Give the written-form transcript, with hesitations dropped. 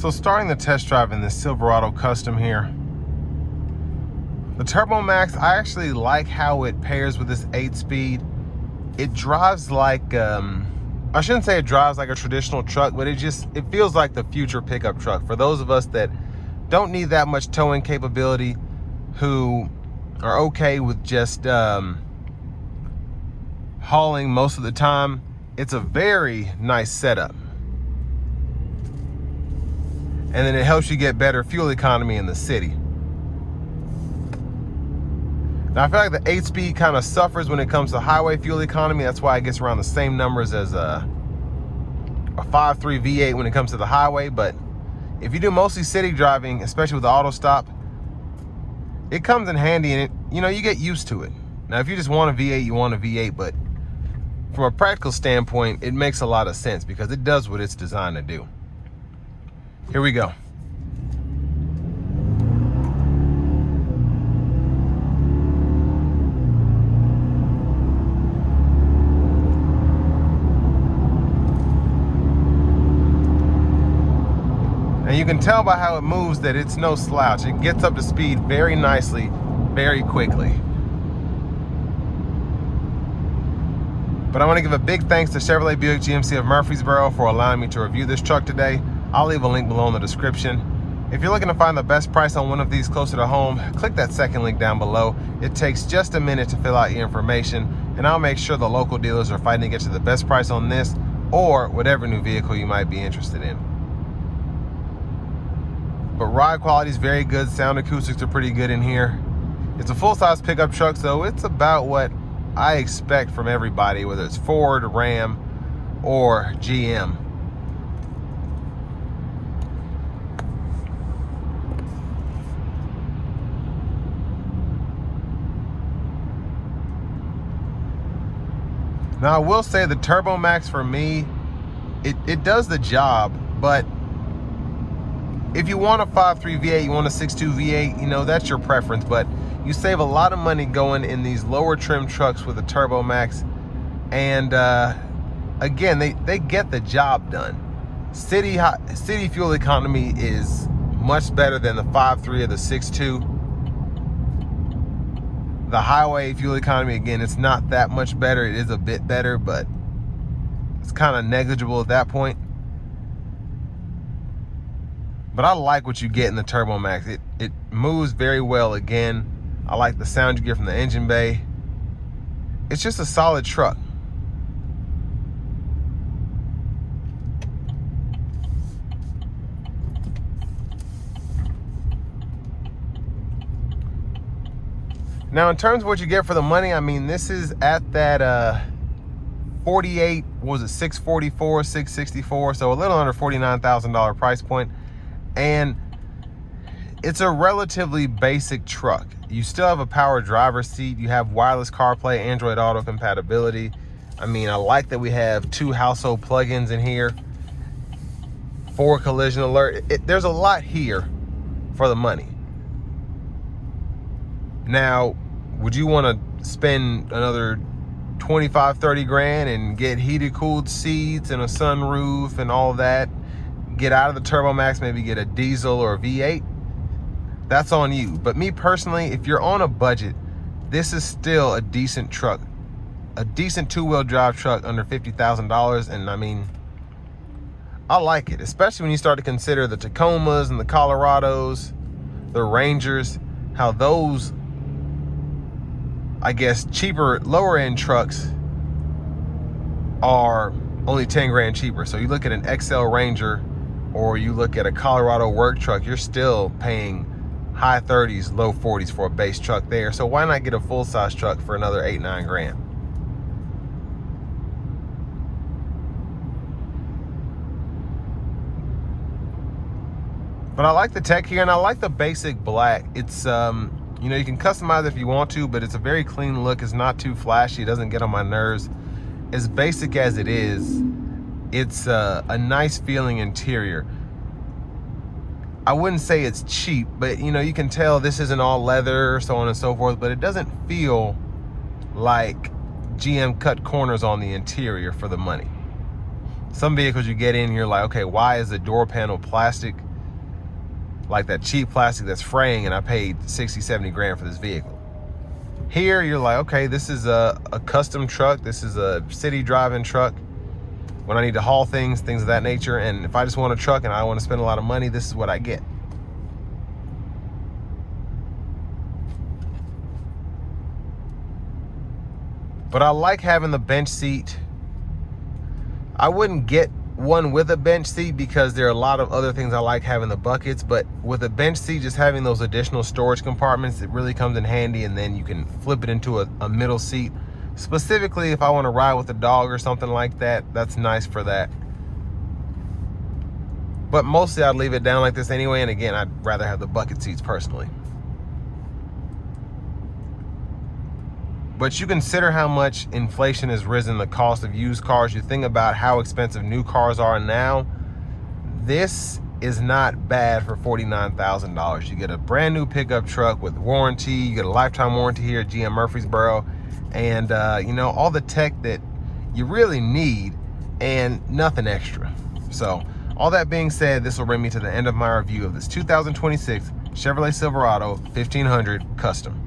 So starting the test drive in this Silverado Custom here. The TURBOMAX, I actually like how it pairs with this 8-speed. It drives like, I shouldn't say it drives like a traditional truck, but it feels like the future pickup truck. For those of us that don't need that much towing capability, who are okay with just hauling most of the time, it's a very nice setup. And then it helps you get better fuel economy in the city. Now I feel like the 8-speed kind of suffers when it comes to highway fuel economy. That's why it gets around the same numbers as a 5.3 V8 when it comes to the highway. But if you do mostly city driving, especially with the auto stop, it comes in handy, and you get used to it. Now if you just want a V8, you want a V8, but from a practical standpoint, it makes a lot of sense because it does what it's designed to do. Here we go. And you can tell by how it moves that it's no slouch. It gets up to speed very nicely, very quickly. But I want to give a big thanks to Chevrolet Buick GMC of Murfreesboro for allowing me to review this truck today. I'll leave a link below in the description. If you're looking to find the best price on one of these closer to home, click that second link down below. It takes just a minute to fill out your information, and I'll make sure the local dealers are fighting to get you the best price on this or whatever new vehicle you might be interested in. But ride quality is very good. Sound acoustics are pretty good in here. It's a full-size pickup truck, so it's about what I expect from everybody, whether it's Ford, Ram, or GM. Now I will say the TURBOMAX for me, it does the job, but if you want a 5.3 V8, you want a 6.2 V8, that's your preference, but you save a lot of money going in these lower trim trucks with a TURBOMAX. And again, they get the job done. City fuel economy is much better than the 5.3 or the 6.2. The highway fuel economy, again, it's not that much better. It is a bit better, but it's kind of negligible at that point. But I like what you get in the TURBOMAX. It moves very well again. I like the sound you get from the engine bay. It's just a solid truck. Now in terms of what you get for the money, I mean, this is at that 48, what was it, 644, 664, so a little under $49,000 price point. And it's a relatively basic truck. You still have a power driver's seat. You have wireless CarPlay, Android Auto compatibility. I mean, I like that we have 2 household plugins in here, 4 collision alert. There's a lot here for the money. Now, would you want to spend another 25, 30 grand and get heated, cooled seats and a sunroof and all that? Get out of the TURBOMAX, maybe get a diesel or a V8? That's on you. But me personally, if you're on a budget, this is still a decent truck, a decent 2-wheel drive truck under $50,000. And I mean, I like it, especially when you start to consider the Tacomas and the Colorados, the Rangers, how those, I guess, cheaper, lower end trucks are only 10 grand cheaper. So you look at an XL Ranger or you look at a Colorado work truck, you're still paying high 30s, low 40s for a base truck there. So why not get a full-size truck for another 8-9 grand? But I like the tech here, and I like the basic black. It's you can customize it if you want to, but it's a very clean look. It's not too flashy. It doesn't get on my nerves. As basic as it is, it's a nice feeling interior. I wouldn't say it's cheap, but you can tell this isn't all leather, so on and so forth, but it doesn't feel like GM cut corners on the interior for the money. Some vehicles you get in, you're like, okay, why is the door panel plastic? like that cheap plastic that's fraying, and I paid 60, 70 grand for this vehicle. Here, you're like, okay, this is a custom truck. This is a city driving truck. When I need to haul things of that nature, and if I just want a truck and I want to spend a lot of money, this is what I get. But I like having the bench seat. I wouldn't get one with a bench seat because there are a lot of other things I like having the buckets, but with a bench seat, just having those additional storage compartments, it really comes in handy, and then you can flip it into a middle seat. Specifically, if I want to ride with a dog or something like that, that's nice for that. But mostly I'd leave it down like this anyway, and again, I'd rather have the bucket seats personally. But you consider how much inflation has risen the cost of used cars. You think about how expensive new cars are now. This is not bad for $49,000. You get a brand new pickup truck with warranty. You get a lifetime warranty here at GM Murfreesboro. And, you know, all the tech that you really need and nothing extra. So, all that being said, this will bring me to the end of my review of this 2026 Chevrolet Silverado 1500 Custom.